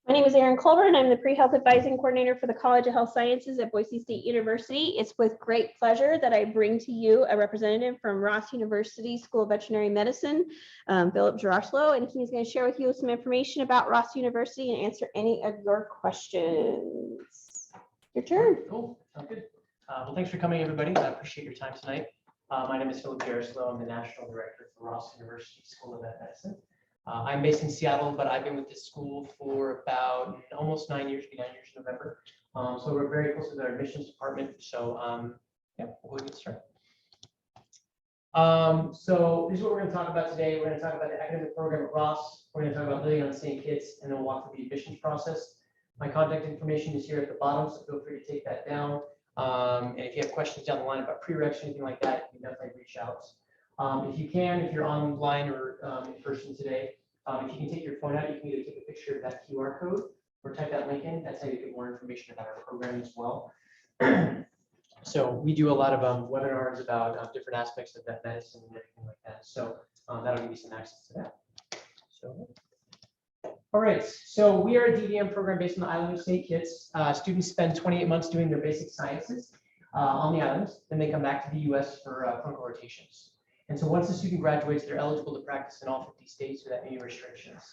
My name is Erin Colburn. I'm the Pre-Health Advising Coordinator for the College of Health Sciences at Boise State University. It's with great pleasure that I bring to you a representative from Ross University School of Veterinary Medicine, Philip Jaroslow, and he's going to share with you some information about Ross University and answer any of your questions. Your turn. Cool, sounds good. Well, thanks for coming, everybody. I appreciate your time tonight. My name is Philip Jaroslow. I'm the National Director for Ross University School of Vet Medicine. I'm based in Seattle, but I've been with this school for about almost 9 years, be 9 years in November. So we're very close with our admissions department. So yeah, we'll get started. So this is what we're going to talk about today. We're going to talk about the academic program at Ross. We're going to talk about living on St. Kitts, and then we'll walk through the admissions process. My contact information is here at the bottom, so feel free to take that down. And if you have questions down the line about prereqs or anything like that, you can definitely reach out. If you can, if you're online or in person today, if you can take your phone out, you can either take a picture of that QR code or type that link in. That's how you get more information about our program as well. So we do a lot of webinars about different aspects of vet medicine and everything like that. So that'll give you some access to that. So, all right, so we are a DVM program based on the island of St. Kitts. Students spend 28 months doing their basic sciences on the islands. Then they come back to the US for clinical rotations. And so once the student graduates, they're eligible to practice in all 50 states without any restrictions.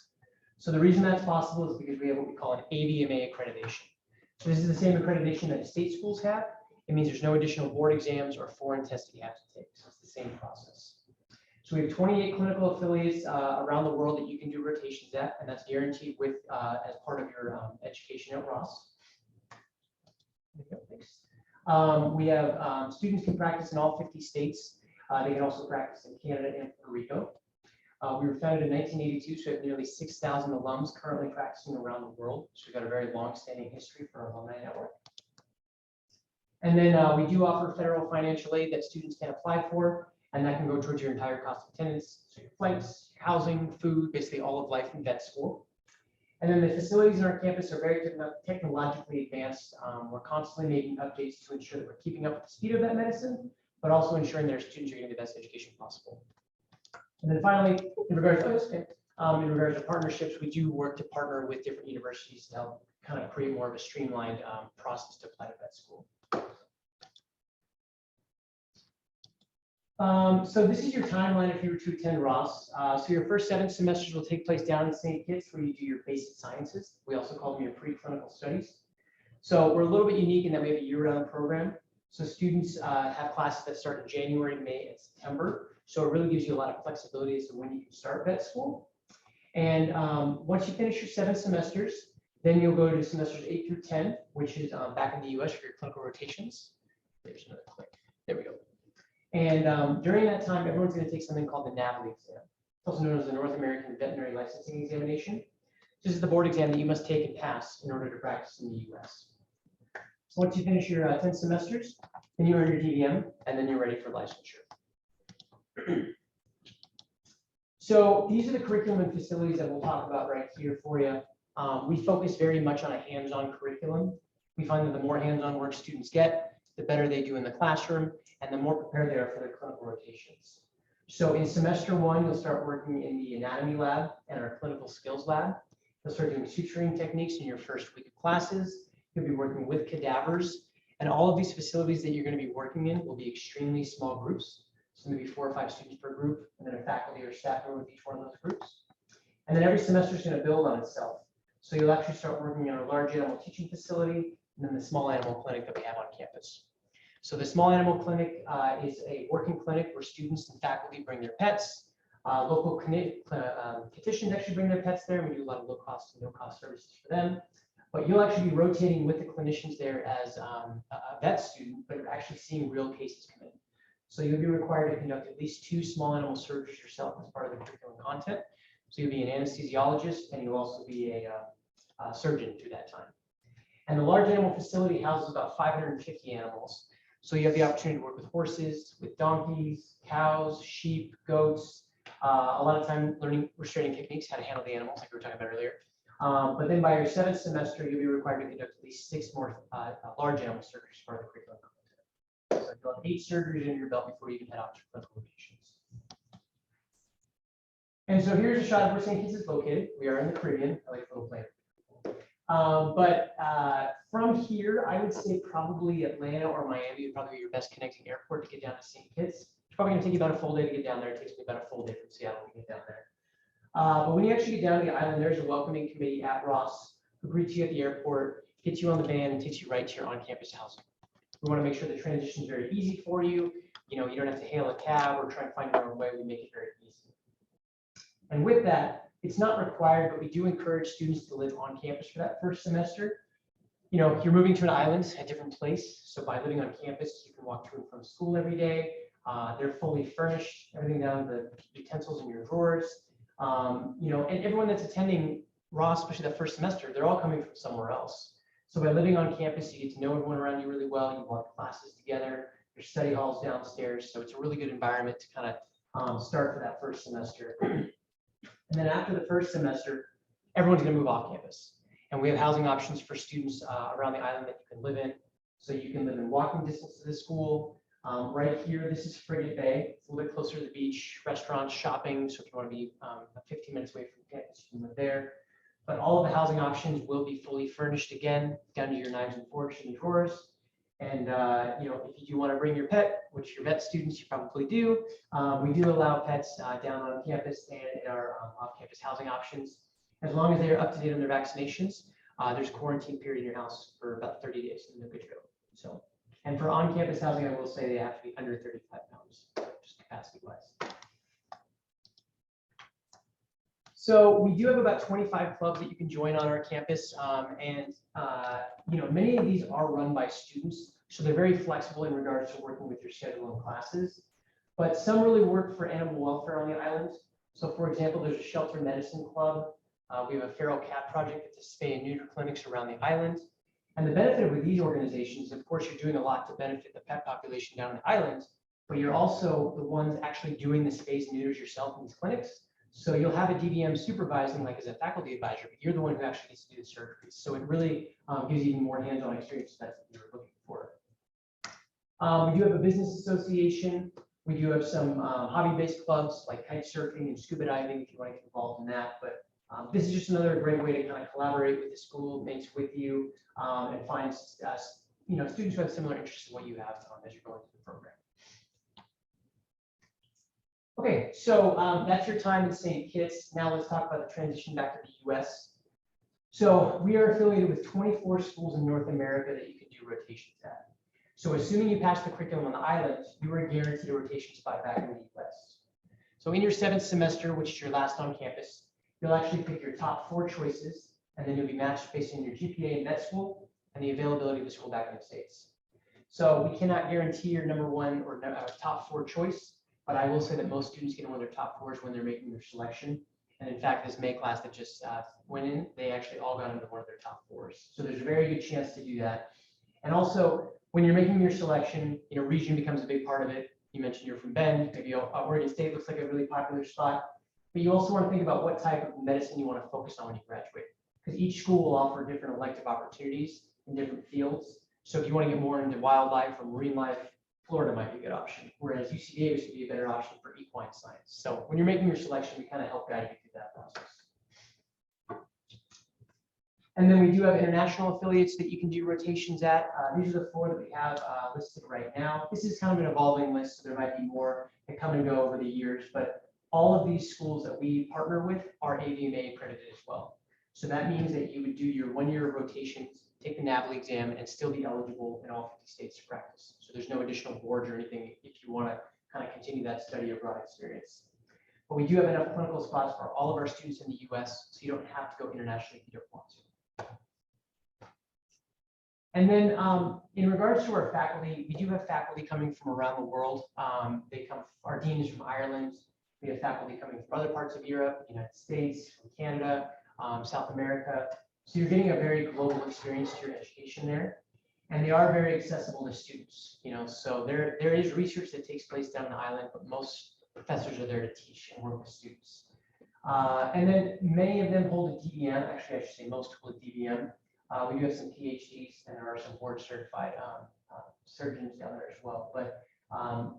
So the reason that's possible is because we have what we call an AVMA accreditation. So this is the same accreditation that state schools have. It means there's no additional board exams or foreign tests that you have to take. So it's the same process. So we have 28 clinical affiliates around the world that you can do rotations at, and that's guaranteed with as part of your education at Ross. We have students can practice in all 50 states. They can also practice in Canada and Puerto Rico. We were founded in 1982, so we have nearly 6,000 alums currently practicing around the world. So we've got a very long-standing history for our alumni network. And then we do offer federal financial aid that students can apply for, and that can go towards your entire cost of attendance, so your flights, your housing, food, basically all of life in vet school. And then the facilities in our campus are very technologically advanced. We're constantly making updates to ensure that we're keeping up with the speed of vet medicine, but also ensuring that our students are getting the best education possible. And then finally, in regards to partnerships, we do work to partner with different universities to help kind of create more of a streamlined process to apply to vet school. So this is your timeline if you were to attend Ross. So your first 7 semesters will take place down in St. Kitts, where you do your basic sciences. We also call them your preclinical studies. So we're a little bit unique in that we have a year-round program. So students have classes that start in January, May, and September. So it really gives you a lot of flexibility as to when you can start vet school. And once you finish your 7 semesters, then you'll go to semesters 8 through 10, which is back in the US for your clinical rotations. There's another click. There we go. And during that time, everyone's going to take something called the NAVLE exam. It's also known as the North American Veterinary Licensing Examination. This is the board exam that you must take and pass in order to practice in the US. So once you finish your 10 semesters, then you earn your DVM, and then you're ready for licensure. So these are the curriculum and facilities that we'll talk about right here for you. We focus very much on a hands-on curriculum. We find that the more hands-on work students get, the better they do in the classroom, and the more prepared they are for their clinical rotations. So in semester 1, you'll start working in the anatomy lab and our clinical skills lab. You'll start doing suturing techniques in your first week of classes. You'll be working with cadavers, and all of these facilities that you're going to be working in will be extremely small groups. So maybe 4 or 5 students per group, and then a faculty or staff member with each one of those groups. And then every semester is going to build on itself. So you'll actually start working in a large animal teaching facility, and then the small animal clinic that we have on campus. So the small animal clinic is a working clinic where students and faculty bring their pets. Local petitions actually bring their pets there, and we do a lot of low cost and no cost services for them. But you'll actually be rotating with the clinicians there as a vet student, but you're actually seeing real cases come in. So you'll be required to conduct at least 2 small animal surgeries yourself as part of the curriculum content. So you'll be an anesthesiologist, and you'll also be a surgeon through that time. And the large animal facility houses about 550 animals. So you have the opportunity to work with horses, with donkeys, cows, sheep, goats, a lot of time learning restraining techniques, how to handle the animals, like we were talking about earlier. But then by your 7th semester, you'll be required to conduct at least 6 more large animal surgeries for the curriculum content. So you'll have 8 surgeries in your belt before you can head out to clinical rotations. And so here's a shot of where St. Kitts is located. We are in the Caribbean. I like the little plane. From here, I would say probably Atlanta or Miami would probably be your best connecting airport to get down to St. Kitts. It's probably gonna take you about a full day to get down there. It takes me about a full day from Seattle to get down there. But when you actually get down to the island, there's a welcoming committee at Ross who greets you at the airport, gets you on the van, and takes you right to your on-campus housing. We want to make sure the transition is very easy for you. You know, you don't have to hail a cab or try and find your own way. We make it very easy. And with that, it's not required, but we do encourage students to live on campus for that first semester. You know, you're moving to an island, a different place. So by living on campus, you can walk to and from school every day. They're fully furnished, everything down to the utensils in your drawers. You know, and everyone that's attending Ross, especially that first semester, they're all coming from somewhere else. So by living on campus, you get to know everyone around you really well. You walk classes together, your study halls downstairs. So it's a really good environment to kind of start for that first semester. And then after the first semester, everyone's going to move off campus. And we have housing options for students around the island that you can live in. So you can live in walking distance to the school. Right here, this is Frigate Bay. It's a little bit closer to the beach, restaurants, shopping. So if you want to be 15 minutes away from campus, you can live there. But all of the housing options will be fully furnished again, down to your knives and forks and drawers. And you know, if you do want to bring your pet, which your vet students you probably do, we do allow pets down on campus and in our off-campus housing options. As long as they are up to date on their vaccinations, there's a quarantine period in your house for about 30 days, and they're good to go. So, and for on-campus housing, I will say they have to be under 35 pounds, just capacity-wise. So we do have about 25 clubs that you can join on our campus, you know, many of these are run by students, so they're very flexible in regards to working with your schedule and classes. But some really work for animal welfare on the island. So, for example, there's a shelter medicine club. We have a feral cat project that's a spay and neuter clinics around the island. And the benefit with these organizations, of course, you're doing a lot to benefit the pet population down the island, but you're also the ones actually doing the spays and neuters yourself in these clinics. So you'll have a DVM supervising, like as a faculty advisor, but you're the one who actually needs to do the surgeries. So it really gives you even more hands-on experience if that's what you were looking for. We do have a business association. We do have some hobby-based clubs like kite surfing and scuba diving if you want to get involved in that. But this is just another great way to kind of collaborate with the schoolmates with you and find you know, students who have similar interests in what you have as you're going through the program. Okay, so that's your time in St. Kitts. Now let's talk about the transition back to the US. So we are affiliated with 24 schools in North America that you can do rotations at. So assuming you pass the curriculum on the island, you are guaranteed a rotation spot back in the US. So in your 7th semester, which is your last on campus, you'll actually pick your top 4 choices, and then you'll be matched based on your GPA in med school and the availability of the school back in the States. So we cannot guarantee your number 1 or top 4 choice, but I will say that most students get one of their top 4s when they're making their selection. And in fact, this May class that just went in, they actually all got into one of their top 4s. So there's a very good chance to do that. And also, when you're making your selection, you know, region becomes a big part of it. You mentioned you're from Bend, maybe Oregon State looks like a really popular spot. But you also want to think about what type of medicine you want to focus on when you graduate. Because each school will offer different elective opportunities in different fields. So if you want to get more into wildlife or marine life, Florida might be a good option, whereas UC Davis would be a better option for equine science. So when you're making your selection, we kind of help guide you through that process. And then we do have international affiliates that you can do rotations at. These are the 4 that we have listed right now. This is kind of an evolving list, so there might be more that come and go over the years, but all of these schools that we partner with are AVMA accredited as well. So that means that you would do your 1-year rotations, take the NAVLE exam, and still be eligible in all 50 states to practice. So there's no additional boards or anything if you want to kind of continue that study abroad experience. But we do have enough clinical spots for all of our students in the US, so you don't have to go internationally if you don't want to. And then in regards to our faculty, we do have faculty coming from around the world. Our dean is from Ireland. We have faculty coming from other parts of Europe, the United States, from Canada, South America. So you're getting a very global experience to your education there. And they are very accessible to students, you know, so there is research that takes place down the island, but most professors are there to teach and work with students. And then many of them hold a DVM, actually I should say most hold a DVM. We do have some PhDs and there are some board certified surgeons down there as well. But,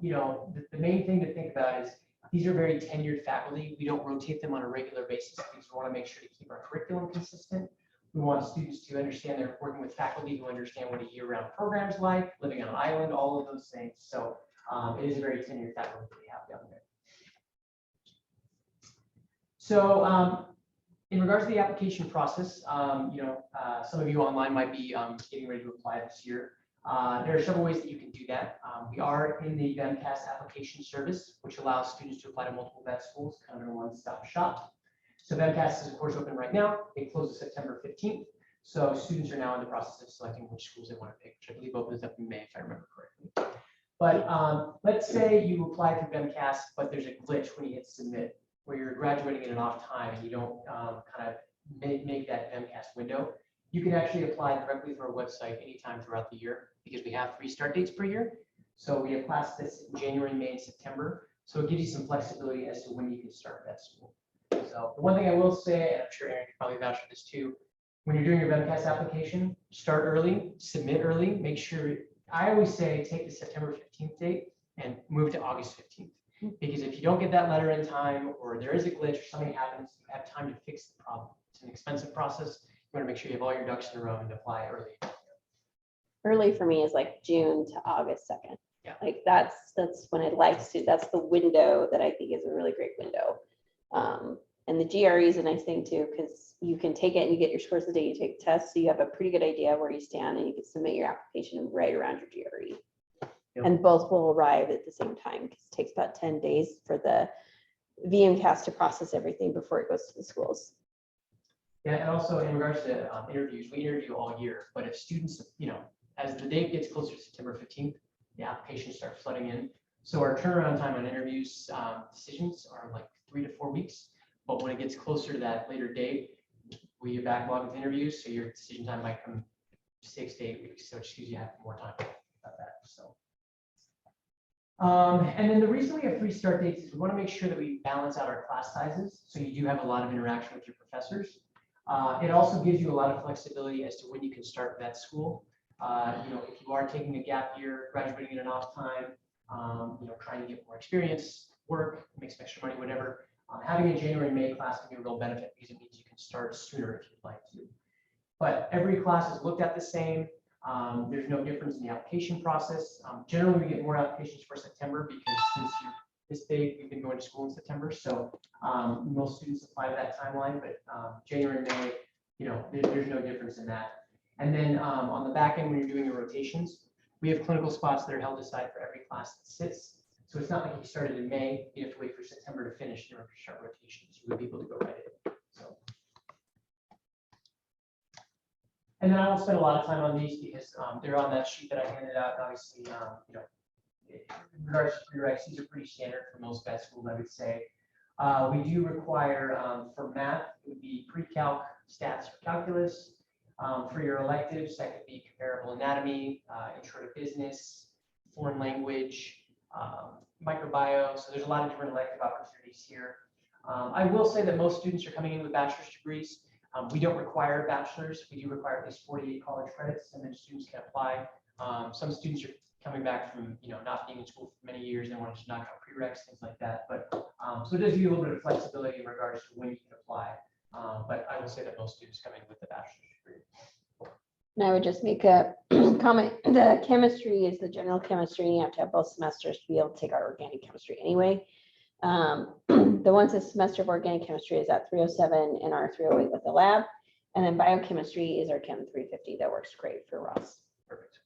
you know, the main thing to think about is these are very tenured faculty. We don't rotate them on a regular basis because we want to make sure to keep our curriculum consistent. We want students to understand they're working with faculty who understand what a year-round program is like, living on an island, all of those things. So it is a very tenured faculty that we have down there. So in regards to the application process, some of you online might be getting ready to apply this year. There are several ways that you can do that. We are in the VEMCAS application service, which allows students to apply to multiple vet schools, kind of in a one-stop shop. So VEMCAS is of course open right now. It closes September 15th. So students are now in the process of selecting which schools they want to pick, which I believe opens up in May, if I remember correctly. But let's say you apply through VEMCAS, but there's a glitch when you hit submit, where you're graduating in an off time and you don't kind of make that VEMCAS window. You can actually apply directly through our website anytime throughout the year because we have 3 start dates per year. So we have classes that's in January, May, and September. So it gives you some flexibility as to when you can start that school. So the one thing I will say, and I'm sure Aaron can probably vouch for this too, when you're doing your VEMCAS application, start early, submit early, make sure, I always say take the September 15th date and move to August 15th. Because if you don't get that letter in time, or there is a glitch or something happens, you have time to fix the problem. It's an expensive process. You want to make sure you have all your ducks in a row and apply early. Early for me is like June to August 2nd. Yeah. Like that's when I'd like to, that's the window that I think is a really great window. And the GRE is a nice thing too, because you can take it and you get your scores the day you take the test. So you have a pretty good idea of where you stand and you can submit your application right around your GRE. Yep. And both will arrive at the same time because it takes about 10 days for the VMCAS to process everything before it goes to the schools. Yeah, and also in regards to interviews, we interview all year, but if students, as the date gets closer to September 15th, the applications start flooding in. So our turnaround time on interviews decisions are like 3 to 4 weeks. But when it gets closer to that later date, we backlog with interviews. So your decision time might come 6 to 8 weeks. So it just gives you more time about that. So. And then the reason we have 3 start dates is we want to make sure that we balance out our class sizes. So you do have a lot of interaction with your professors. It also gives you a lot of flexibility as to when you can start vet school. If you are taking a gap year, graduating in an off time, trying to get more experience, work, make some extra money, whatever. Having a January and May class can be a real benefit because it means you can start sooner if you'd like to. But every class is looked at the same. There's no difference in the application process. Generally, we get more applications for September because since you're this big, we've been going to school in September. So most students apply to that timeline, but January and May, there's no difference in that. And then on the back end, when you're doing your rotations, we have clinical spots that are held aside for every class that sits. So it's not like you started in May, you have to wait for September to finish in order to start rotations. You would be able to go right in. So. And then I won't spend a lot of time on these because they're on that sheet that I handed out. Obviously, in regards to prereqs, these are pretty standard for most vet schools, I would say. We do require for math, it would be pre-calc, stats, or calculus. For your electives, that could be comparable anatomy, intro to business, foreign language, microbiome. So there's a lot of different elective opportunities here. I will say that most students are coming in with bachelor's degrees. We don't require bachelor's. We do require at least 48 college credits, and then students can apply. Some students are coming back from not being in school for many years and want to knock out prereqs, things like that. But so it does give you a little bit of flexibility in regards to when you can apply. But I will say that most students come in with the bachelor's degree. And I would just make a comment. The chemistry is the general chemistry. You have to have both semesters to be able to take our organic chemistry anyway. The one semester of organic chemistry is at 307 and our 308 with the lab. And then biochemistry is our Chem 350 that works great for Ross. Perfect.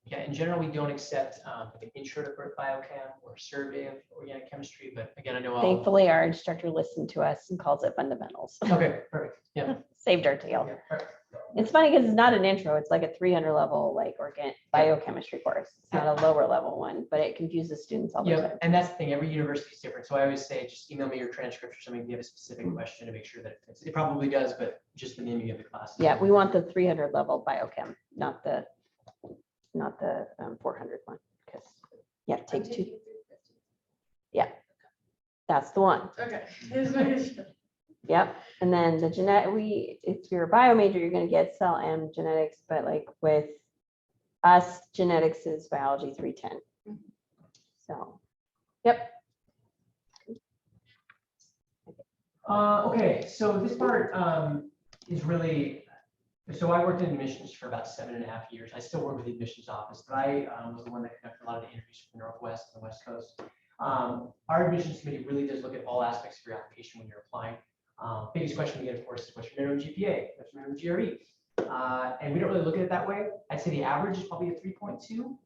Yeah, in general, we don't accept like an intro to biochem or a survey of organic chemistry, but again, I know thankfully our instructor listened to us and calls it fundamentals. Okay, perfect. Yeah. Saved our tail. Yeah, perfect. It's funny because it's not an intro, it's like a 300 level like organic biochemistry course. It's not a lower level one, but it confuses students all the time. And that's the thing, every university is different. So I always say just email me your transcript or something if you have a specific question to make sure that it fits. It probably does, but just the naming of the class. Yeah, we want the 300 level biochem, not the 400 one, because you have to take 2. Yeah, that's the one. Okay. Yep. And then the genetic, if you're a bio major, you're going to get cell and genetics, but like with us, genetics is biology 310. So, yep. Okay, so this part is really So I worked in admissions for about 7.5 years. I still work with the admissions office, but I was the one that conducted a lot of the interviews for the Northwest and the West Coast. Our admissions committee really does look at all aspects of your application when you're applying. Biggest question we get, of course, is what's your minimum GPA? What's your minimum GRE? And we don't really look at it that way. I'd say the average is probably a 3.2,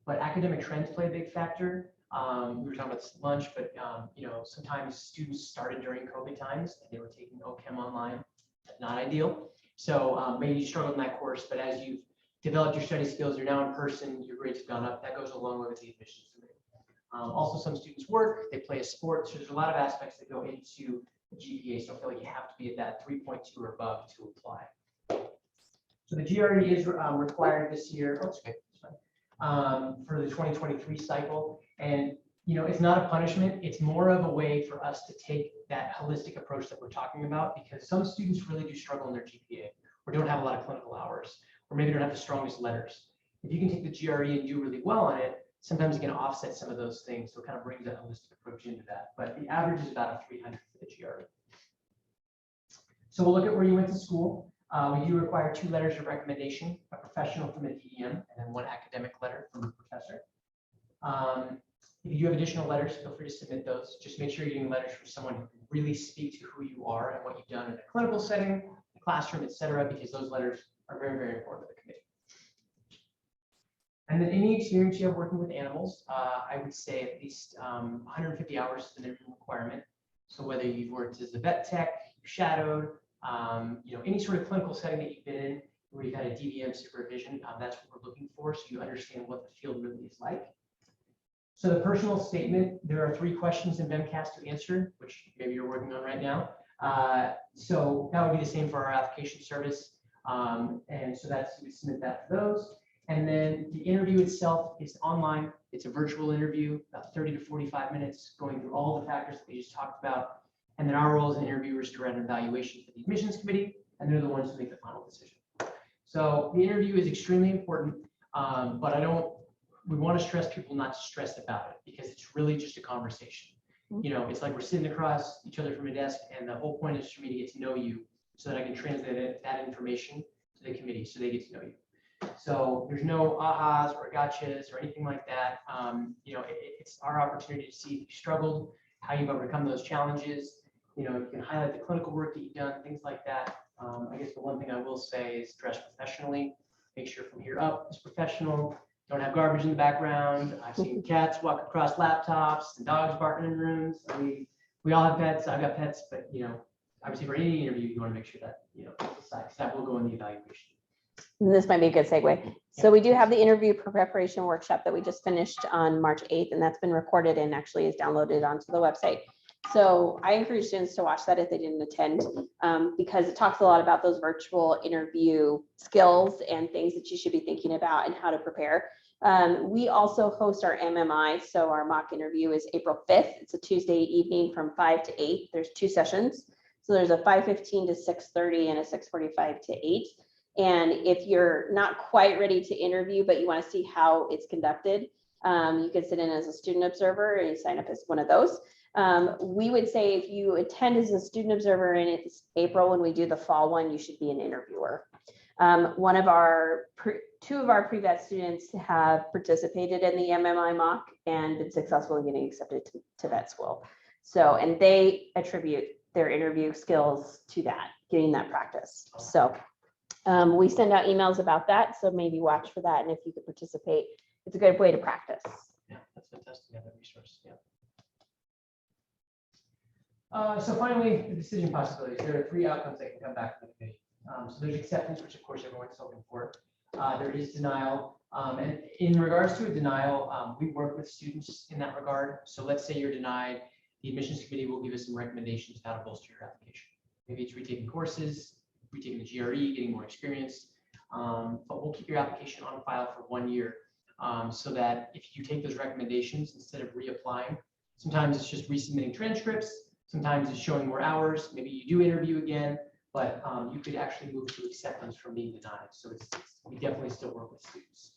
but academic trends play a big factor. We were talking about this at lunch, but you know, sometimes students started during COVID times and they were taking OChem online. That's not ideal. So maybe you struggled in that course, but as you've developed your study skills, you're now in person, your grades have gone up. That goes a long way with the admissions committee. Also, some students work, they play a sport. So there's a lot of aspects that go into the GPA. So I feel like you have to be at that 3.2 or above to apply. So the GRE is required this year. Oh, it's okay. For the 2023 cycle. And, you know, it's not a punishment. It's more of a way for us to take that holistic approach that we're talking about, because some students really do struggle in their GPA or don't have a lot of clinical hours, or maybe don't have the strongest letters. If you can take the GRE and do really well on it, sometimes you can offset some of those things. So it kind of brings that holistic approach into that. But the average is about a 300 for the GRE. So we'll look at where you went to school. We do require 2 letters of recommendation, a professional from a DEM, and then 1 academic letter from a professor. If you have additional letters, feel free to submit those. Just make sure you're getting letters from someone who can really speak to who you are and what you've done in a clinical setting, the classroom, et cetera, because those letters are very, very important to the committee. And then any experience you have working with animals, I would say at least 150 hours is the minimum requirement. So whether you've worked as a vet tech, you shadowed, you know, any sort of clinical setting that you've been in where you've had a DVM supervision, that's what we're looking for, so you understand what the field really is like. So the personal statement, there are 3 questions in MCAS to answer, which maybe you're working on right now. So that would be the same for our application service. And so that's, you would submit that for those. And then the interview itself is online. It's a virtual interview, about 30 to 45 minutes, going through all the factors that we just talked about. And then our role as interviewers to run an evaluation for the admissions committee, and they're the ones who make the final decision. So the interview is extremely important, but we want to stress people not to stress about it, because it's really just a conversation. You know, it's like we're sitting across each other from a desk, and the whole point is for me to get to know you so that I can translate that information to the committee so they get to know you. So there's no ahas or gotchas or anything like that. You know, it's our opportunity to see if you struggled, how you've overcome those challenges. You know, you can highlight the clinical work that you've done, things like that. I guess the one thing I will say is dress professionally. Make sure from here up is professional. Don't have garbage in the background. I've seen cats walk across laptops and dogs barking in rooms. I mean, we all have pets. I've got pets, but you know, obviously for any interview, you want to make sure that, you know, that will go in the evaluation. And this might be a good segue. So we do have the interview preparation workshop that we just finished on March 8th, and that's been recorded and actually is downloaded onto the website. So I encourage students to watch that if they didn't attend, because it talks a lot about those virtual interview skills and things that you should be thinking about and how to prepare. We also host our MMI. So our mock interview is April 5th. It's a Tuesday evening from 5 to 8. There's 2 sessions. So there's a 5:15 to 6:30 and a 6:45 to 8. And if you're not quite ready to interview, but you want to see how it's conducted, you can sit in as a student observer and you sign up as one of those. We would say if you attend as a student observer and it's April when we do the fall one, you should be an interviewer. Two of our pre-vet students have participated in the MMI mock and been successful in getting accepted to vet school. So, and they attribute their interview skills to that, getting that practice. So we send out emails about that. So maybe watch for that. And if you could participate, it's a good way to practice. Yeah, that's fantastic. Yeah, that resource. Yeah. So finally, the decision possibilities. There are 3 outcomes that can come back from the committee. So there's acceptance, which of course everyone's hoping for. There is denial. And in regards to a denial, we work with students in that regard. So let's say you're denied, the admissions committee will give us some recommendations on how to bolster your application. Maybe it's retaking courses, retaking the GRE, getting more experience. But we'll keep your application on file for 1 year so that if you take those recommendations instead of reapplying, sometimes it's just resubmitting transcripts. Sometimes it's showing more hours. Maybe you do interview again, but you could actually move to acceptance from being denied. So we definitely still work with students.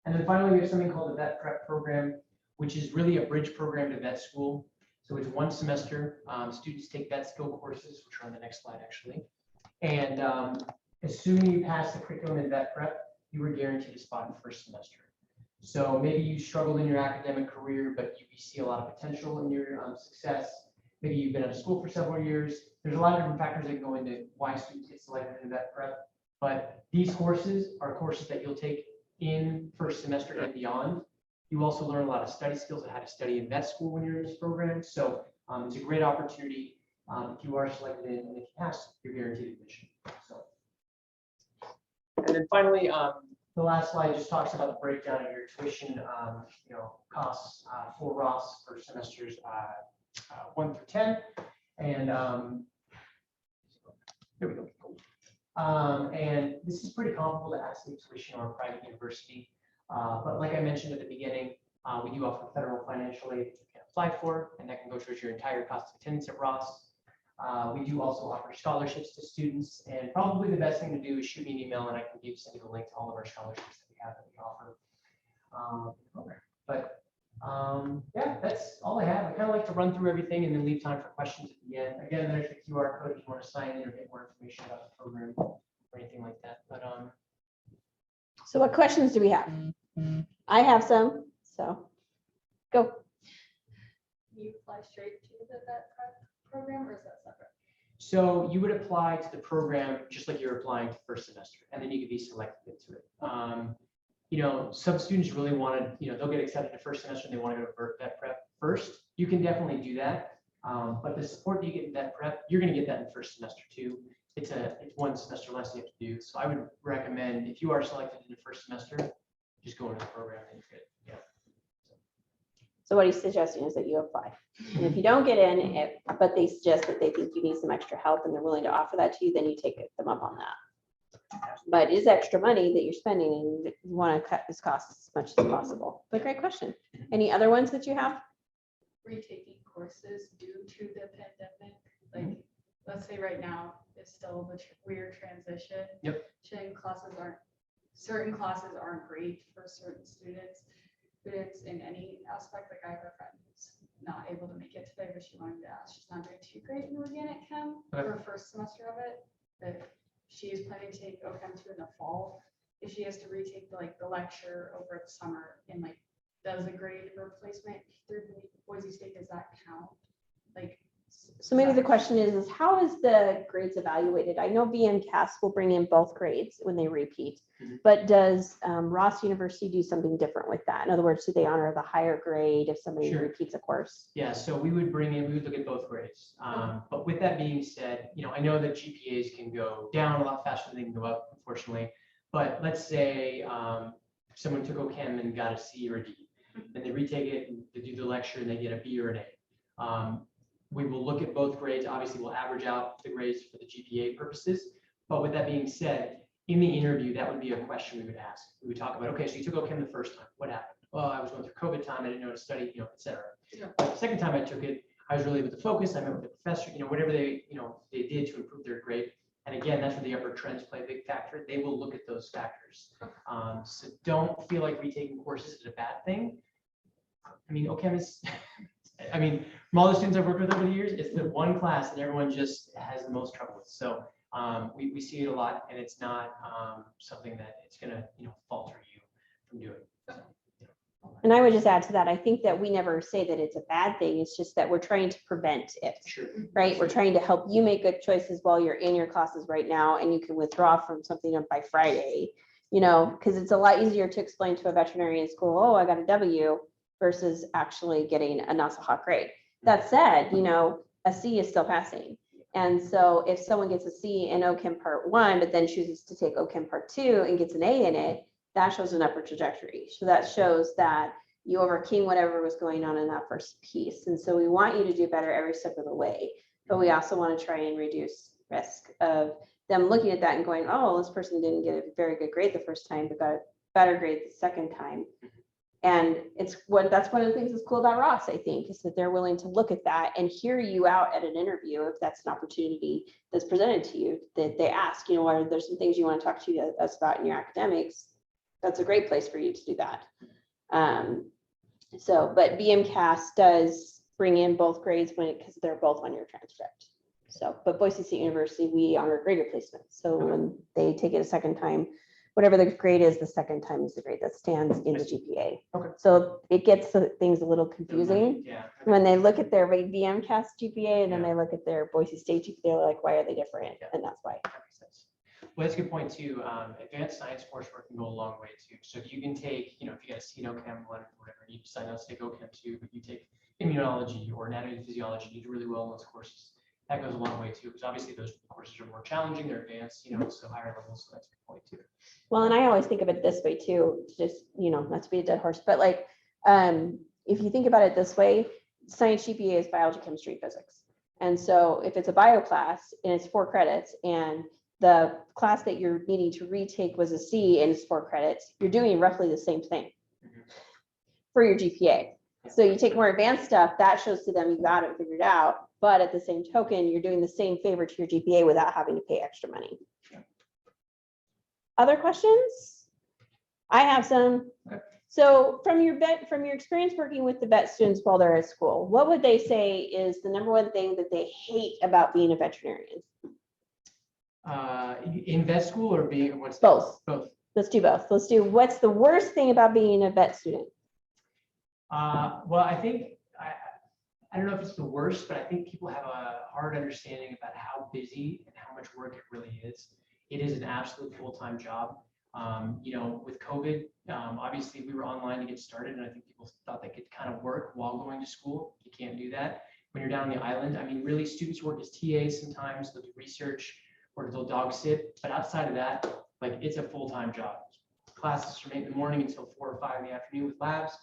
And then finally, we have something called the vet prep program, which is really a bridge program to vet school. So it's 1 semester. Students take vet skill courses, which are on the next slide actually. And assuming you pass the curriculum in vet prep, you were guaranteed a spot in first semester. So maybe you struggled in your academic career, but you see a lot of potential in your success. Maybe you've been out of school for several years. There's a lot of different factors that go into why students get selected in vet prep. But these courses are courses that you'll take in first semester and beyond. You also learn a lot of study skills on how to study in vet school when you're in this program. So it's a great opportunity if you are selected in, and if you pass, you're guaranteed admission. So, and then finally, the last slide just talks about the breakdown of your tuition, costs for Ross for semesters 1 through 10, and here we go. And this is pretty comparable to asking tuition or a private university. But like I mentioned at the beginning, we do offer federal financial aid that you can apply for, and that can go towards your entire cost of attendance at Ross. We do also offer scholarships to students, and probably the best thing to do is shoot me an email, and I can send you the link to all of our scholarships that we have that we offer. Yeah, that's all I have. I kind of like to run through everything and then leave time for questions at the end. Again, there's the QR code if you want to sign in or get more information about the program or anything like that. But So what questions do we have? I have some, so go. You apply straight to the vet prep program, or is that separate? so you would apply to the program just like you're applying to first semester, and then you could be selected into it. Some students really want to, they'll get accepted to first semester and they want to go to vet prep first. You can definitely do that. But the support that you get in vet prep, you're going to get that in first semester too. It's one semester less you have to do. So I would recommend, if you are selected in the first semester, just go into the program and you're good. Yeah. So what he's suggesting is that you apply. And if you don't get in, but they suggest that they think you need some extra help and they're willing to offer that to you, then you take them up on that. But it's extra money that you're spending and you want to cut this cost as much as possible. But great question. Any other ones that you have? Retaking courses due to the pandemic, like let's say right now it's still a weird transition. Yep. Certain classes aren't great for certain students in any aspect. Like I have a friend who's not able to make it today, but she wanted to ask. She's not doing too great in organic chem for first semester of it, but she is planning to take OChem 2 in the fall. If she has to retake the lecture over the summer and does a grade replacement through Boise State, does that count? So maybe the question is how is the grades evaluated? I know BMCAS will bring in both grades when they repeat, but does Ross University do something different with that? In other words, do they honor the higher grade if somebody repeats a course? Yeah, so we would look at both grades. But with that being said, I know that GPAs can go down a lot faster than they can go up, unfortunately. But let's say someone took OChem and got a C or a D, and they retake it and they do the lecture and they get a B or an A. We will look at both grades. Obviously, we'll average out the grades for the GPA purposes. But with that being said, in the interview, that would be a question we would ask. We would talk about, okay, so you took OChem the first time. What happened? Well, I was going through COVID time. I didn't know how to study, et cetera. But the second time I took it, I was really able to focus. I met with the professor, whatever they did to improve their grade. And again, that's where the upward trends play a big factor. They will look at those factors. So don't feel like retaking courses is a bad thing. OChem is, from all the students I've worked with over the years, it's the one class that everyone just has the most trouble with. So we see it a lot, and it's not something that it's going to falter you from doing. So, And I would just add to that, I think that we never say that it's a bad thing. It's just that we're trying to prevent it, right? We're trying to help you make good choices while you're in your classes right now, and you can withdraw from something by Friday, because it's a lot easier to explain to a veterinarian in school, oh, I got a W, versus actually getting a not so hot grade. That said, a C is still passing. And so if someone gets a C in OChem Part 1, but then chooses to take OChem Part 2 and gets an A in it, that shows an upward trajectory. So that shows that you overcame whatever was going on in that first piece. And so we want you to do better every step of the way. But we also want to try and reduce risk of them looking at that and going, oh, this person didn't get a very good grade the first time, but got a better grade the second time. And that's one of the things that's cool about Ross, I think, is that they're willing to look at that and hear you out at an interview if that's an opportunity that's presented to you, that they ask, are there some things you want to talk to us about in your academics? That's a great place for you to do that. But BMCAS does bring in both grades because they're both on your transcript. So, but Boise State University, we honor grade replacement. So when they take it a second time, whatever the grade is, the second time is the grade that stands in the GPA. Okay. So it gets things a little confusing Yeah. when they look at their VMCAS GPA and then Yeah. they look at their Boise State GPA, they're like, why are they different? Yeah. And that's why. That makes sense. Well, that's a good point too. Advanced science coursework can go a long way too. So if you can take, if you get a CNO-Chem 1 or whatever, you decide not to take OChem 2, but you take immunology or anatomy and physiology, you do really well in those courses. That goes a long way too, because obviously those courses are more challenging, they're advanced, so higher levels. So that's a good point too. Well, and I always think of it this way too, just, not to be a dead horse, but like, if you think about it this way, science GPA is biology, chemistry, physics. And so if it's a bio class and it's 4 credits and the class that you're needing to retake was a C and it's 4 credits, you're doing roughly the same thing for your GPA. So you take more advanced stuff, that shows to them you got it figured out, but at the same token, you're doing the same favor to your GPA without having to pay extra money. Other questions? I have some. Okay. So from your experience working with the vet students while they're at school, what would they say is the number one thing that they hate about being a veterinarian? In vet school or being what's Both. Both. Let's do both. Let's do what's the worst thing about being a vet student? Well, I think I don't know if it's the worst, but I think people have a hard understanding about how busy and how much work it really is. It is an absolute full-time job. With COVID, obviously we were online to get started, and I think people thought they could kind of work while going to school. You can't do that when you're down on the island. I mean, really, students work as TAs sometimes. They'll do research or they'll dog sit, but outside of that, like, it's a full-time job. Classes from 8 in the morning until 4 or 5 in the afternoon with labs.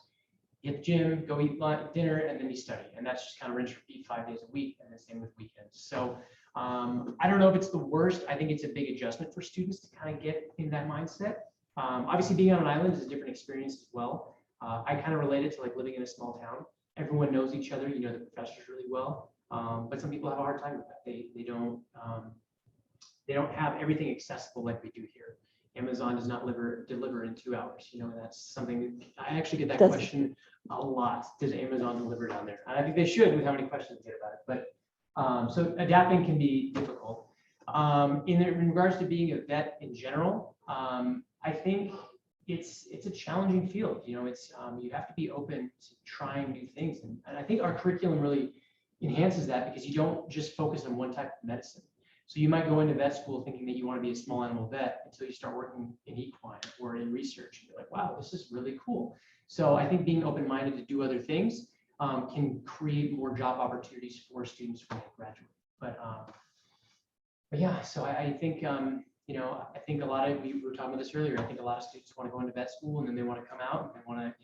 You hit the gym, go eat dinner, and then you study. And that's just kind of rinse repeat 5 days a week, and the same with weekends. So I don't know if it's the worst. I think it's a big adjustment for students to kind of get in that mindset. Obviously, being on an island is a different experience as well. I kind of relate it to like living in a small town. Everyone knows each other, the professors really well. But some people have a hard time with that. They don't have everything accessible like we do here. Amazon does not deliver in 2 hours. That's something I actually get that question a lot. Does Amazon deliver down there? And I think they should, with how many questions we get about it. But so adapting can be difficult. In regards to being a vet in general, I think it's a challenging field. You have to be open to trying new things, and I think our curriculum really enhances that, because you don't just focus on one type of medicine. So you might go into vet school thinking that you want to be a small animal vet until you start working in equine or in research. And you're like, wow, this is really cool. So I think being open-minded to do other things can create more job opportunities for students when they graduate. But yeah, so I think, I think a lot of, we were talking about this earlier, I think a lot of students want to go into vet school and then they want to come out and they want to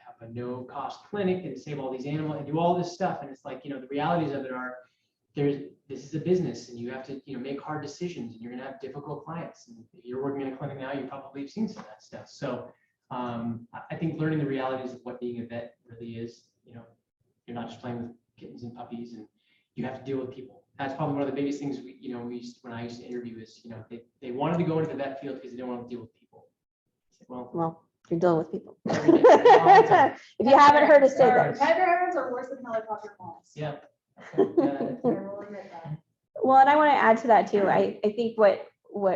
have a no-cost clinic and save all these animals and do all this stuff. And it's like, the realities of it are, this is a business, and you have to make hard decisions, and you're going to have difficult clients. And if you're working in a clinic now, you probably have seen some of that stuff. So I think learning the realities of what being a vet really is, you're not just playing with kittens and puppies, and you have to deal with people. That's probably one of the biggest things when I used to interview is, they wanted to go into the vet field because they didn't want to deal with people. Well, you're dealing with people. Every day. If you haven't heard us say that. Veterinarians are worse than helicopter moms. Yeah. Well, and I want to add to that too. I think what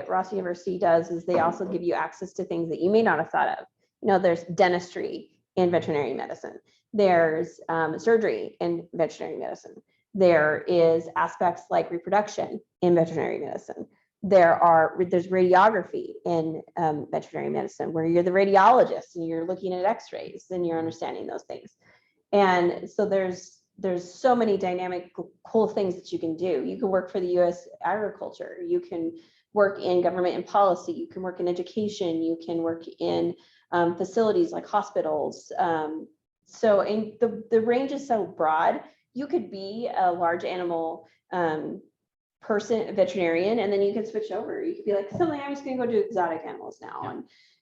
Ross University does is they also give you access to things that you may not have thought of. There's dentistry in veterinary medicine. There's surgery in veterinary medicine. There is aspects like reproduction in veterinary medicine. There's radiography in veterinary medicine, where you're the radiologist and you're looking at x-rays and you're understanding those things. And so there's so many dynamic, cool things that you can do. You can work for the U.S. agriculture. You can work in government and policy. You can work in education. You can work in facilities like hospitals. So the range is so broad. You could be a large animal a veterinarian, and then you can switch over. You could be like, suddenly I'm just going to go do exotic animals now. Yeah.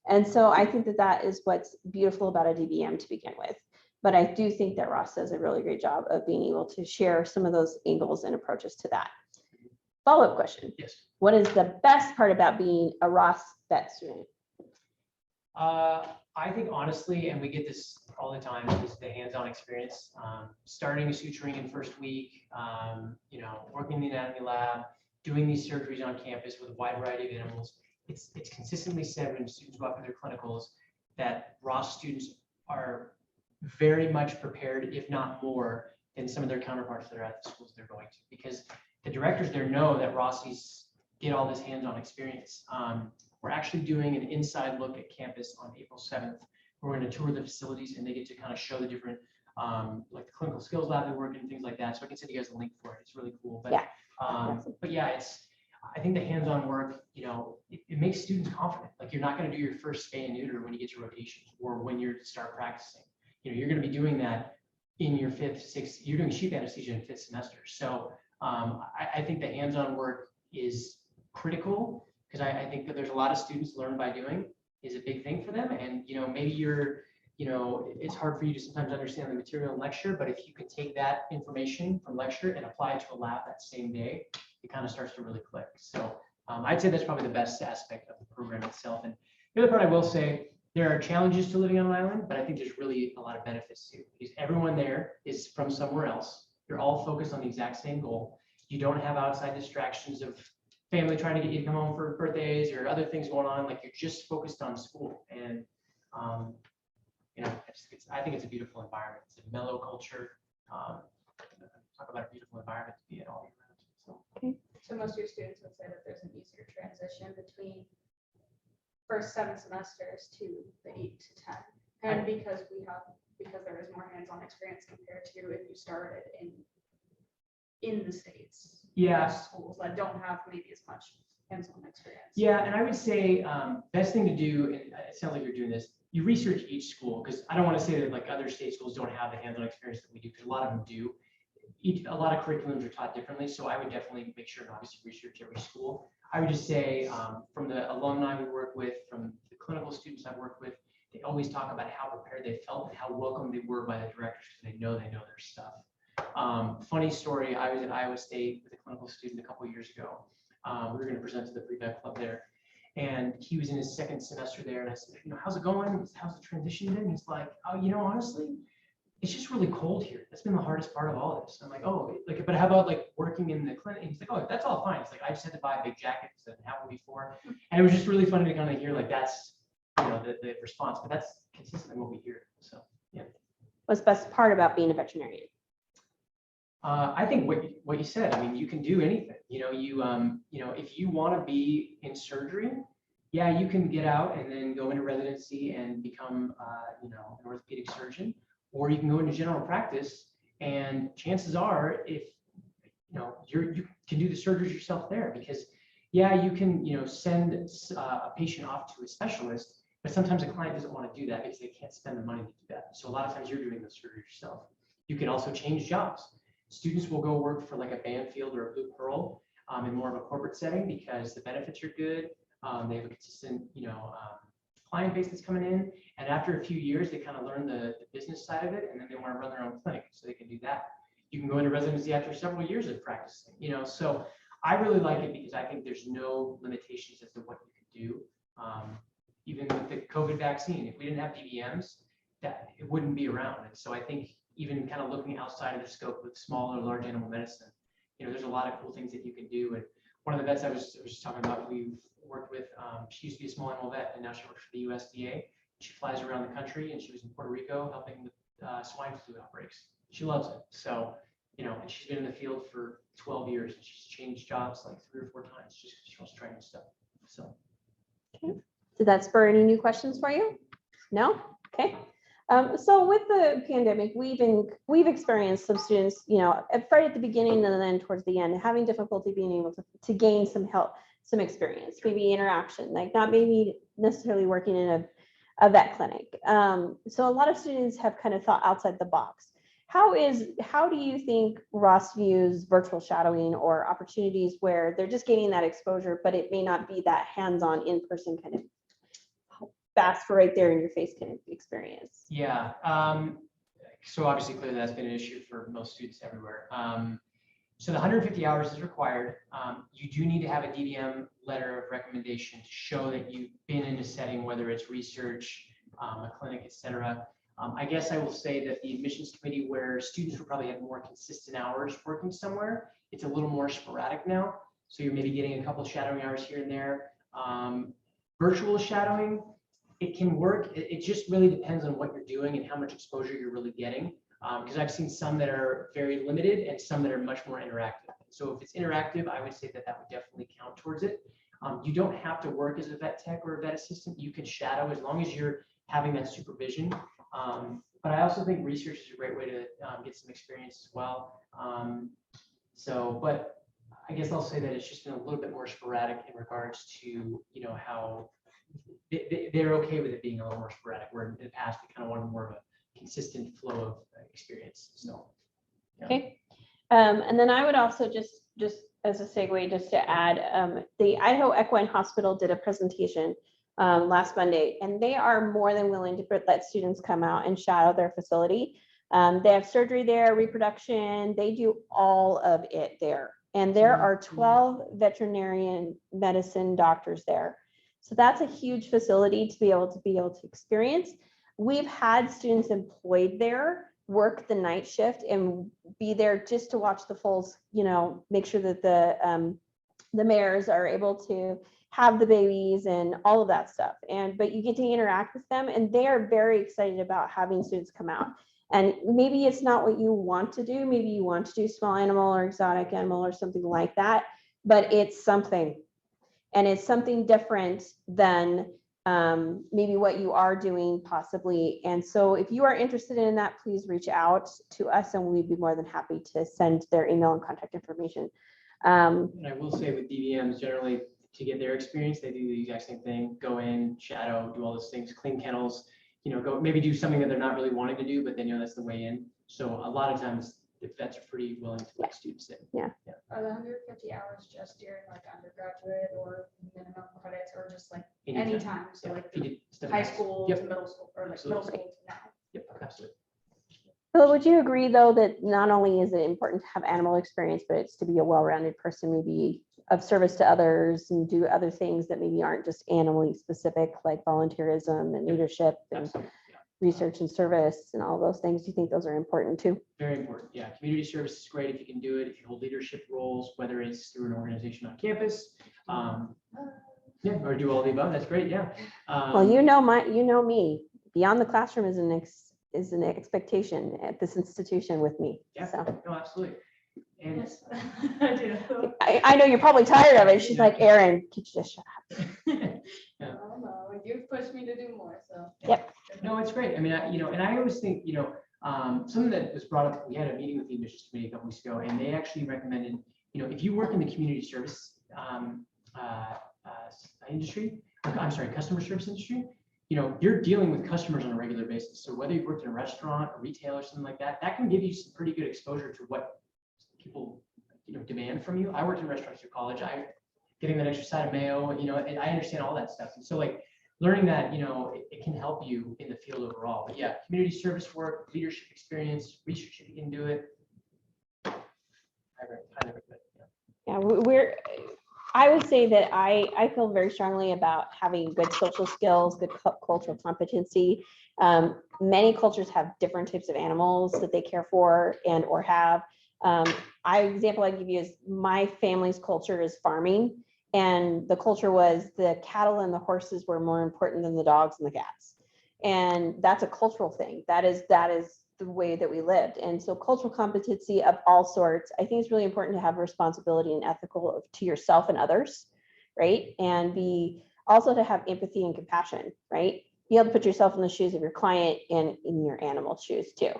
And so I think that is what's beautiful about a DBM to begin with. But I do think that Ross does a really great job of being able to share some of those angles and approaches to that. Follow-up question. Yes. What is the best part about being a Ross vet student? I think honestly, and we get this all the time, is the hands-on experience. Starting suturing in first week, working in the anatomy lab, doing these surgeries on campus with a wide variety of animals. It's consistently said when students go out for their clinicals that Ross students are very much prepared, if not more, than some of their counterparts that are at the schools they're going to, because the directors there know that Rossies get all this hands-on experience. We're actually doing an inside look at campus on April 7th. We're going to tour the facilities and they get to kind of show the different, like the clinical skills lab they work in, things like that. So I can send you guys a link for it. It's really cool. But yeah, I think the hands-on work, it makes students confident. Like you're not going to do your first spay and neuter when you get to rotation or when you start practicing. You're going to be doing that in your fifth, sixth. You're doing sheep anesthesia in fifth semester. So I think the hands-on work is critical, because I think that there's a lot of students learn by doing is a big thing for them. And, maybe it's hard for you to sometimes understand the material in lecture, but if you can take that information from lecture and apply it to a lab that same day, it kind of starts to really click. So I'd say that's probably the best aspect of the program itself. And the other part I will say, there are challenges to living on an island, but I think there's really a lot of benefits too, because everyone there is from somewhere else. You're all focused on the exact same goal. You don't have outside distractions of family trying to get you to come home for birthdays or other things going on. Like you're just focused on school. And, I think it's a beautiful environment. It's a mellow culture. Talk about a beautiful environment to be in all year round. So most of your students would say that there's an easier transition between first 7 semesters to the 8 to 10. And because there is more hands-on experience compared to if you started in the States. Yeah. Schools that don't have maybe as much hands-on experience. Yeah, and I would say best thing to do, and it sounds like you're doing this, you research each school, because I don't want to say that like other state schools don't have the hands-on experience that we do, because a lot of them do. A lot of curriculums are taught differently, so I would definitely make sure and obviously research every school. I would just say from the alumni we work with, from the clinical students I've worked with, they always talk about how prepared they felt and how welcome they were by the directors, because they know their stuff. Funny story, I was at Iowa State with a clinical student a couple of years ago. We were going to present to the pre-vet club there, and he was in his second semester there, and I said, how's it going? How's the transition been? He's like, oh, honestly, it's just really cold here. That's been the hardest part of all this. I'm like, oh, but how about like working in the clinic? And he's like, oh, that's all fine. It's like, I just had to buy a big jacket because I didn't have one before. And it was just really funny to kind of hear like that's, the response, but that's consistently what we hear. So, yeah. What's the best part about being a veterinarian? I think what you said. I mean, you can do anything. If you want to be in surgery, yeah, you can get out and then go into residency and become, an orthopedic surgeon, or you can go into general practice. And chances are, if you can do the surgeries yourself there, because yeah, you can send a patient off to a specialist, but sometimes a client doesn't want to do that because they can't spend the money to do that. So a lot of times you're doing the surgery yourself. You can also change jobs. Students will go work for like a Banfield or a Blue Pearl in more of a corporate setting because the benefits are good. They have a consistent, client base that's coming in. And after a few years, they kind of learn the business side of it, and then they want to run their own clinic, so they can do that. You can go into residency after several years of practicing, So I really like it because I think there's no limitations as to what you can do. Even with the COVID vaccine, if we didn't have DVMs, that it wouldn't be around. And so I think even kind of looking outside of the scope with small or large animal medicine, there's a lot of cool things that you can do. And one of the vets I was just talking about, we've worked with, she used to be a small animal vet, and now she works for the USDA. She flies around the country, and she was in Puerto Rico helping with swine flu outbreaks. She loves it. So, and she's been in the field for 12 years, and she's changed jobs like 3 or 4 times just because she wants to try new stuff. So. Okay. Did that spur any new questions for you? No? Okay. So with the pandemic, we've experienced some students, right at the beginning and then towards the end, having difficulty being able to gain some help, some experience, maybe interaction, like not maybe necessarily working in a vet clinic. So a lot of students have kind of thought outside the box. How do you think Ross views virtual shadowing or opportunities where they're just gaining that exposure, but it may not be that hands-on in-person kind of fast for right there in your face kind of experience? Yeah. So obviously, clearly that's been an issue for most students everywhere. So the 150 hours is required. You do need to have a DVM letter of recommendation to show that you've been in a setting, whether it's research, a clinic, et cetera. I guess I will say that the admissions committee, where students will probably have more consistent hours working somewhere, it's a little more sporadic now. So you're maybe getting a couple shadowing hours here and there. Virtual shadowing, it can work. It just really depends on what you're doing and how much exposure you're really getting. Because I've seen some that are very limited and some that are much more interactive. So if it's interactive, I would say that that would definitely count towards it. You don't have to work as a vet tech or a vet assistant. You can shadow as long as you're having that supervision. But I also think research is a great way to get some experience as well. But I guess I'll say that it's just been a little bit more sporadic in regards to, how they're okay with it being a little more sporadic, where in the past we kind of wanted more of a consistent flow of experience. So, yeah. Okay. And then I would also just as a segue, just to add, the Idaho Equine Hospital did a presentation last Monday, and they are more than willing to let students come out and shadow their facility. They have surgery there, reproduction, they do all of it there. And there are 12 veterinarian medicine doctors there. So that's a huge facility to be able to experience. We've had students employed there work the night shift and be there just to watch the foals, make sure that the mares are able to have the babies and all of that stuff. But you get to interact with them, and they are very excited about having students come out. And maybe it's not what you want to do. Maybe you want to do small animal or exotic animal or something like that, but it's something. And it's something different than maybe what you are doing possibly. And so if you are interested in that, please reach out to us and we'd be more than happy to send their email and contact information. And I will say with DVMs, generally to get their experience, they do the exact same thing, go in, shadow, do all those things, clean kennels, go maybe do something that they're not really wanting to do, but then, that's the way in. So a lot of times the vets are pretty willing to let students in. Yeah. Are the 150 hours just during like undergraduate or minimum credits, or just like anytime? So Yeah. like high school to middle school, or like Absolutely. middle school to now? Yep, absolutely. Phil, would you agree though that not only is it important to have animal experience, but it's to be a well-rounded person, maybe of service to others and do other things that maybe aren't just animally specific, like volunteerism and leadership and Absolutely. Yeah. research and service and all those things? Do you think those are important too? Very important. Yeah. Community service is great if you can do it. If you hold leadership roles, whether it's through an organization on campus, or do all the above, that's great. Yeah. Well, me. Beyond the classroom is an expectation at this institution with me. Yeah. So No, absolutely. And Yes, I do. I know you're probably tired of it. She's like, Erin, could you just shut up? yeah. Oh, no, you've pushed me to do more, so. Yep. No, it's great. I mean, and I always think, something that was brought up, we had a meeting with the admissions committee a couple weeks ago, and they actually recommended, if you work in the community service industry, customer service industry, you're dealing with customers on a regular basis. So whether you've worked in a restaurant or retail or something like that, that can give you some pretty good exposure to what people, demand from you. I worked in restaurants through college. Getting that extra side of mayo, and I understand all that stuff. And so like learning that, it can help you in the field overall. But yeah, community service work, leadership experience, research if you can do it. I recommend it. Yeah, I would say that I feel very strongly about having good social skills, good cultural competency. Many cultures have different types of animals that they care for and or have. Example I give you is my family's culture is farming, and the culture was the cattle and the horses were more important than the dogs and the cats. And that's a cultural thing. That is the way that we lived. And so cultural competency of all sorts, I think it's really important to have responsibility and ethical to yourself and others, right? And also to have empathy and compassion, right? Be able to put yourself in the shoes of your client and in your animal shoes too.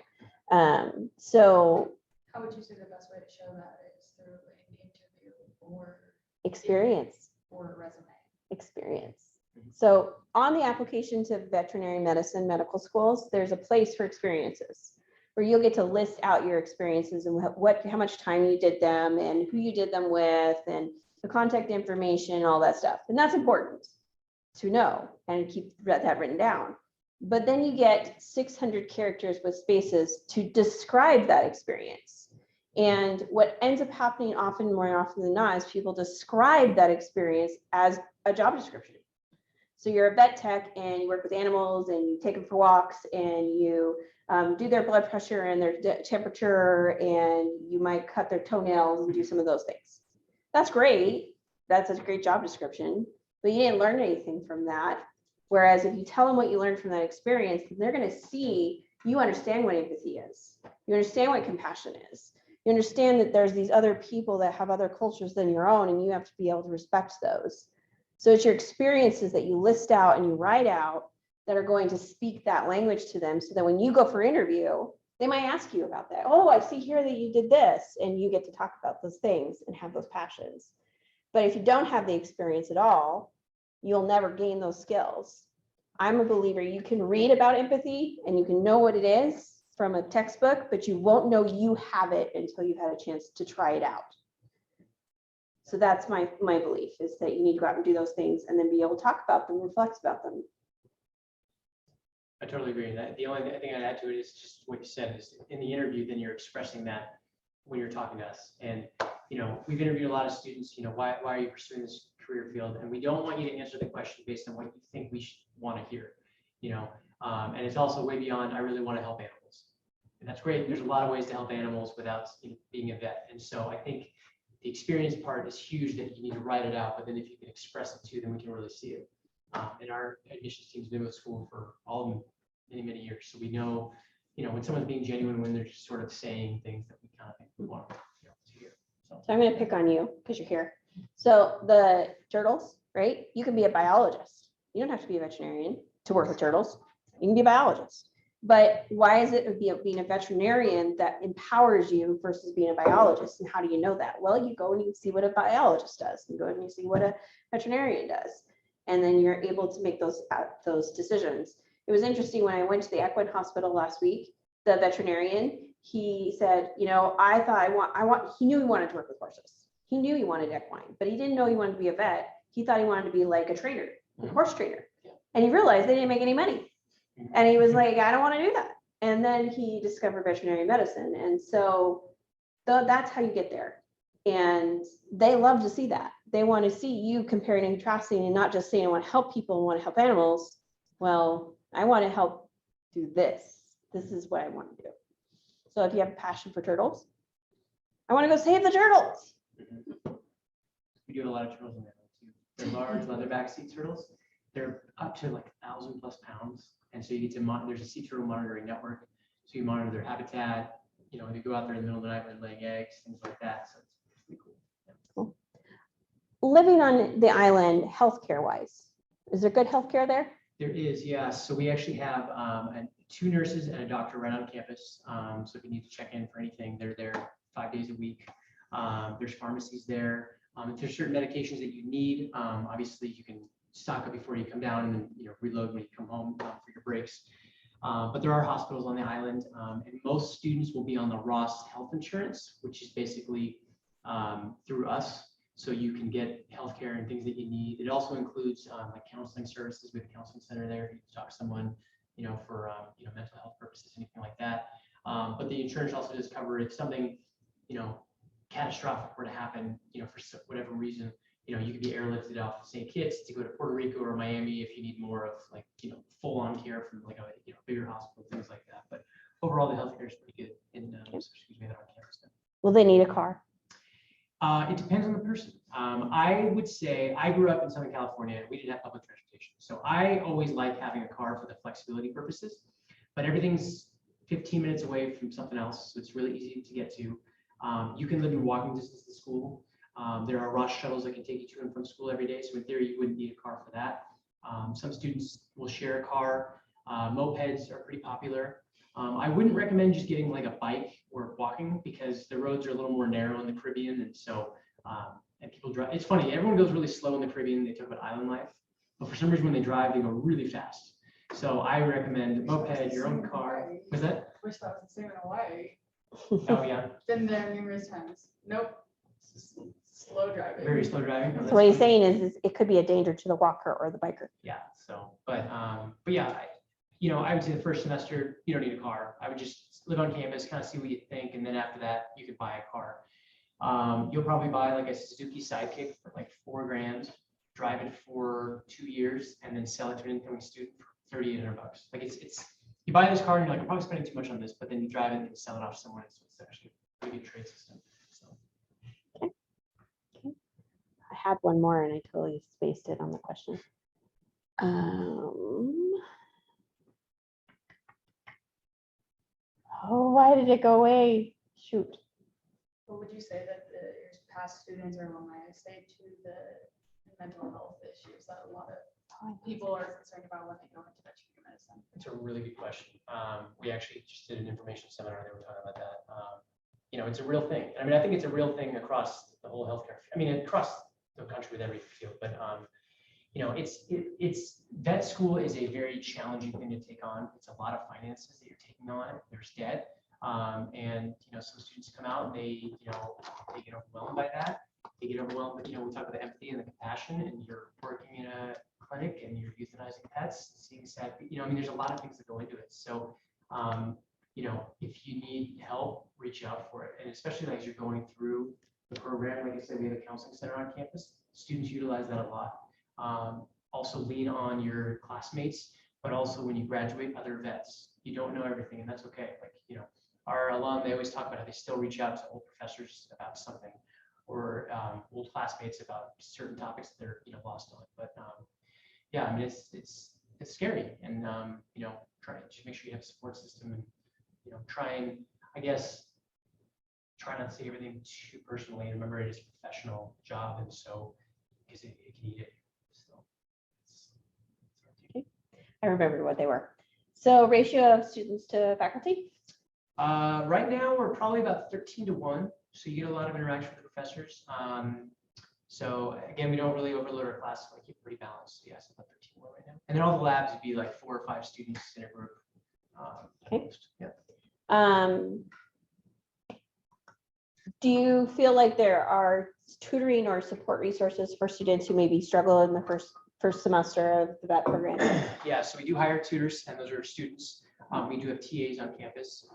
So how would you say the best way to show that is through an interview or experience or a resume? Experience. So on the application to veterinary medicine medical schools, there's a place for experiences where you'll get to list out your experiences and how much time you did them and who you did them with and the contact information, all that stuff. And that's important to know and keep that written down. But then you get 600 characters with spaces to describe that experience. And what ends up happening often, more often than not, is people describe that experience as a job description. So you're a vet tech and you work with animals and you take them for walks and you do their blood pressure and their temperature, and you might cut their toenails and do some of those things. That's great. That's a great job description, but you didn't learn anything from that. Whereas if you tell them what you learned from that experience, then they're going to see you understand what empathy is. You understand what compassion is. You understand that there's these other people that have other cultures than your own, and you have to be able to respect those. So it's your experiences that you list out and you write out that are going to speak that language to them, so that when you go for interview, they might ask you about that. Oh, I see here that you did this, and you get to talk about those things and have those passions. But if you don't have the experience at all, you'll never gain those skills. I'm a believer you can read about empathy and you can know what it is from a textbook, but you won't know you have it until you've had a chance to try it out. So that's my belief, is that you need to go out and do those things and then be able to talk about them, reflect about them. I totally agree. That the only thing I'd add to it is just what you said, is in the interview, then you're expressing that when you're talking to us. And, you know, we've interviewed a lot of students, you know, why are you pursuing this career field? And we don't want you to answer the question based on what you think we should want to hear, you know, and it's also way beyond, I really want to help animals. And that's great. There's a lot of ways to help animals without being a vet. And so I think the experience part is huge, that you need to write it out, but then if you can express it too, then we can really see it. And our admissions team's been with school for many, many years. So we know, you know, when someone's being genuine, when they're just sort of saying things that we kind of think we want to hear. So I'm going to pick on you because you're here. So the turtles, right? You can be a biologist. You don't have to be a veterinarian to work with turtles. You can be a biologist. But why is it being a veterinarian that empowers you versus being a biologist? And how do you know that? Well, you go and you see what a biologist does. You go and you see what a veterinarian does. And then you're able to make those decisions. It was interesting when I went to the equine hospital last week, the veterinarian, he said, you know, he knew he wanted to work with horses. He knew he wanted equine, but he didn't know he wanted to be a vet. He thought he wanted to be like a trainer, a horse trainer. And he realized they didn't make any money. And he was like, I don't want to do that. And then he discovered veterinary medicine. And so that's how you get there. And they love to see that. They want to see you comparing and contrasting, and not just saying, I want to help people and want to help animals. Well, I want to help do this. This is what I want to do. So if you have a passion for turtles, I want to go save the turtles. we do have a lot of turtles in there too. They're large leatherback sea turtles. They're up to like 1,000+ pounds. And so you get to monitor, there's a sea turtle monitoring network. So you monitor their habitat, you know, they go out there in the middle of the night when they're laying eggs, things like that. So it's pretty cool. Yeah. Cool. Living on the island, healthcare wise, is there good healthcare there? There is, yeah. So we actually have 2 nurses and a doctor right on campus. So if you need to check in for anything, they're there 5 days a week. There's pharmacies there. If there's certain medications that you need, obviously you can stock up before you come down and then, you know, reload when you come home for your breaks. But there are hospitals on the island, and most students will be on the Ross health insurance, which is basically through us. So you can get healthcare and things that you need. It also includes like counseling services. We have a counseling center there. You can talk to someone, you know, for you know, mental health purposes, anything like that. But the insurance also does cover if something, you know, catastrophic were to happen, you know, for whatever reason. You know, you could be airlifted off St. Kitts to go to Puerto Rico or Miami if you need more of, like, you know, full-on care from like a, you know, bigger hospital, things like that. But overall, the healthcare is pretty good in on campus. Will they need a car? It depends on the person. I would say I grew up in Southern California. We didn't have public transportation, so I always like having a car for the flexibility purposes. But everything's 15 minutes away from something else, so it's really easy to get to. You can live in walking distance to school. There are Ross shuttles that can take you to and from school every day. So in theory, you wouldn't need a car for that. Some students will share a car. Mopeds are pretty popular. I wouldn't recommend just getting like a bike or walking, because the roads are a little more narrow in the Caribbean. And so, and people drive, it's funny, everyone goes really slow in the Caribbean. They talk about island life, but for some reason when they drive, they go really fast. So I recommend a moped, your own car. Was that? Wish that was the same in Hawaii. Oh yeah. Been there numerous times. Nope. Slow driving. Very slow driving. So what he's saying is it could be a danger to the walker or the biker. Yeah. So, but yeah, I would say the first semester, you don't need a car. I would just live on campus, kind of see what you think. And then after that, you could buy a car. You'll probably buy like a Suzuki Sidekick for like $4,000, drive it for 2 years, and then sell it to an incoming student for $3,800. Like it's you buy this car and you're like, I'm probably spending too much on this, but then you drive it and sell it off somewhere. So it's actually a pretty good trade system. So I had one more and I totally spaced it on the question. Oh, why did it go away? Shoot. What would you say that your past students or alumni say to the mental health issues that a lot of people are concerned about when they go into veterinary medicine? it's a really good question. We actually just did an information seminar. They were talking about that. It's a real thing. I mean, I think it's a real thing across the whole healthcare. I mean, across the country with every field, but it's vet school is a very challenging thing to take on. It's a lot of finances that you're taking on. There's debt, and some students come out and they get overwhelmed by that. They get overwhelmed, but we talk about the empathy and the compassion, and you're working in a clinic and you're euthanizing pets, seeing sad. I mean, there's a lot of things that go into it. So, if you need help, reach out for it, and especially as you're going through the program. Like I said, we have a counseling center on campus. Students utilize that a lot. Also lean on your classmates, but also when you graduate, other vets. You don't know everything, and that's okay. Like, our alum, they always talk about how they still reach out to old professors about something, or old classmates about certain topics that they're lost on. But yeah, I mean, it's scary, and try to just make sure you have a support system, and try not to take everything too personally, and remember it is a professional job, and so because it can eat it. I remember what they were. So ratio of students to faculty? Right now, we're probably about 13-1. So you get a lot of interaction with the professors. So again, we don't really overload our classes. We keep it pretty balanced. Yes, about 13-1 right now. And then all the labs would be like 4 or 5 students in a group. Okay. Yeah. Do you feel like there are tutoring or support resources for students who maybe struggle in the first semester of the vet program? Yeah, so we do hire tutors, and those are students. We do have TAs on campus.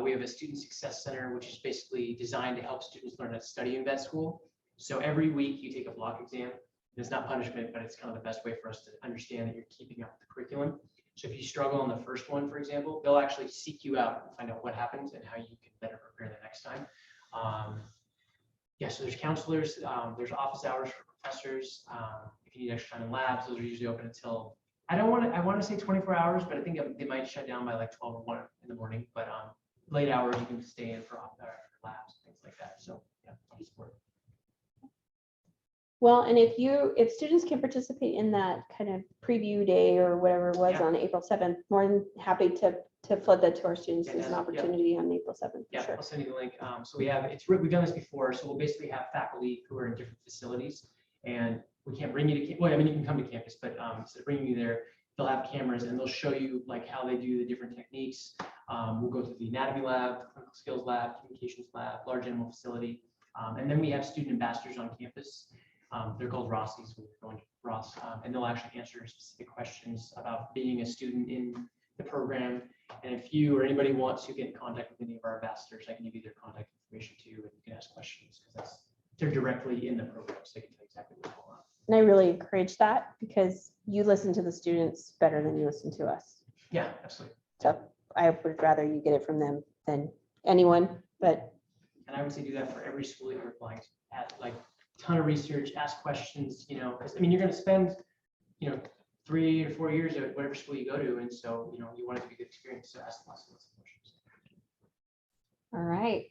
We have a student success center, which is basically designed to help students learn how to study in vet school. So every week you take a block exam. It's not punishment, but it's kind of the best way for us to understand that you're keeping up with the curriculum. So if you struggle on the first one, for example, they'll actually seek you out and find out what happens and how you can better prepare the next time. Yeah, so there's counselors, there's office hours for professors. If you need extra time in labs, those are usually open until, I want to say 24 hours, but I think they might shut down by like 12 or 1 in the morning. But late hours you can stay in for labs, things like that. So yeah, support. Well, and if students can participate in that kind of preview day or whatever it was on April 7th, more than happy to flood that to our students as an opportunity on April 7th. Yeah, Sure. I'll send you the link. So we've done this before. So we'll basically have faculty who are in different facilities, and we can't bring you to, well, I mean, you can come to campus, but instead of bringing you there, they'll have cameras and they'll show you like how they do the different techniques. We'll go through the anatomy lab, the clinical skills lab, communications lab, large animal facility. And then we have student ambassadors on campus. They're called Rossies. We're going to Ross, and they'll actually answer specific questions about being a student in the program. And if you or anybody wants to get in contact with any of our ambassadors, I can give you their contact information too, and you can ask questions because they're directly in the program, so they can tell you exactly what's going on. And I really encourage that because you listen to the students better than you listen to us. Yeah, absolutely. So I would rather you get it from them than anyone, but. And I would say do that for every school that you're applying to. Add like ton of research, ask questions, because I mean, you're going to spend, 3 or 4 years at whatever school you go to. And so, you want it to be a good experience. So ask lots of questions. All right.